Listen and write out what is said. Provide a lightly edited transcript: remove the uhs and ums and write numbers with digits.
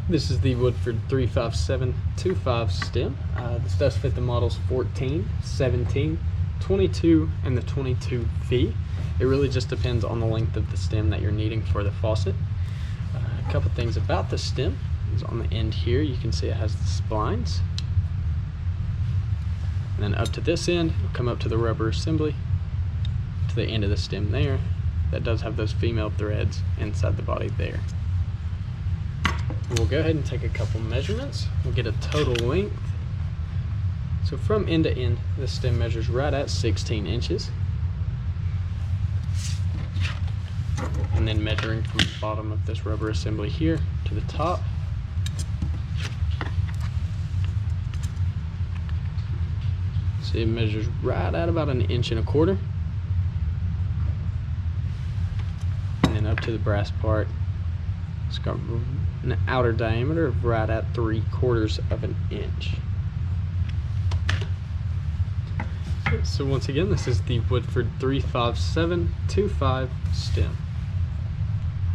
This is the Woodford 35725 stem. This does fit the models 14, 17, 22, and the 22V. It really just depends on the length of the stem that you're needing for the faucet. A couple things about the stem is on the end here, you can see it has the splines. And then up to this end, it'll come up to the rubber assembly, to the end of the stem there. That does have those female threads inside the body there. We'll go ahead and take a couple measurements. We'll get a total length. So from end to end, the stem measures right at 16 inches. And then measuring from the bottom of this rubber assembly here to the top. So it measures right at about 1.25 inches. And then up to the brass part. It's got an outer diameter of right at 3/4 of an inch. So once again, this is the Woodford 35725 stem.